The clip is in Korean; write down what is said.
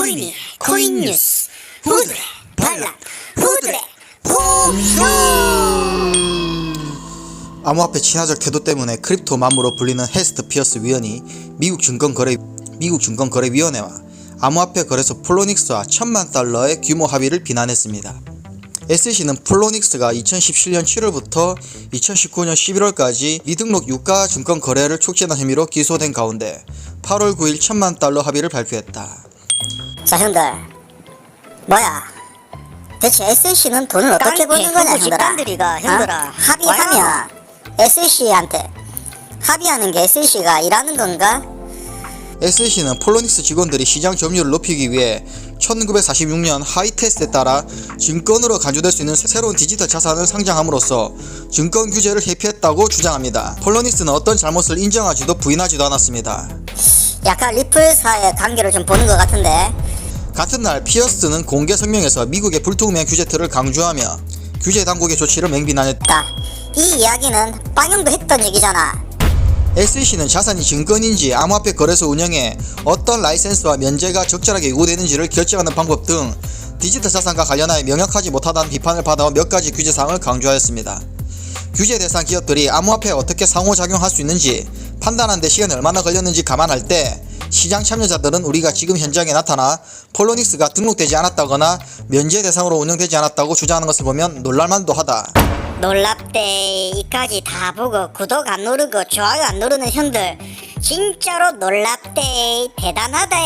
코인이 코인 뉴스 후들의 반란 후들의 폭로. 암호화폐 친화적 태도 때문에 크립토 맘으로 불리는 헤스트 피어스 위원이 미국 증권거래위원회와 암호화폐 거래소 폴로닉스와 $10,000,000의 규모 합의를 비난했습니다. SEC는 폴로닉스가 2017년 7월부터 2019년 11월까지 미등록 유가 증권 거래를 촉진한 혐의로 기소된 가운데 8월 9일 $10,000,000 합의를 발표했다. 자, 형들 뭐야, 대체 SEC는 돈을 어떻게 버는 거냐, 형들아. 합의하면 SEC한테 합의하는 게 SEC가 일하는 건가? SEC는 폴로닉스 직원들이 시장 점유율을 높이기 위해 1946년 하위 테스트에 따라 증권으로 간주될 수 있는 새로운 디지털 자산을 상장함으로써 증권 규제를 회피했다고 주장합니다. 폴로닉스는 어떤 잘못을 인정하지도 부인하지도 않았습니다. 약간 리플사의 관계를 좀 보는 것 같은데. 같은 날 피어스는 공개 성명에서 미국의 불투명한 규제 틀을 강조하며 규제 당국의 조치를 맹비난했다. 이 이야기는 빵형도 했던 얘기잖아. SEC는 자산이 증권인지 암호화폐 거래소 운영에 어떤 라이센스와 면제가 적절하게 요구되는지를 결정하는 방법 등 디지털 자산과 관련하여 명확하지 못하다는 비판을 받아온 몇 가지 규제사항을 강조하였습니다. 규제 대상 기업들이 암호화폐에 어떻게 상호작용할 수 있는지 판단하는 데 시간이 얼마나 걸렸는지 감안할 때 시장 참여자들은 우리가 지금 현장에 나타나 폴로닉스가 등록되지 않았다거나 면제 대상으로 운영되지 않았다고 주장하는 것을 보면 놀랄만도 하다. 놀랍대. 이까지 다 보고 구독 안 누르고 좋아요 안 누르는 형들 진짜로 놀랍대. 대단하대.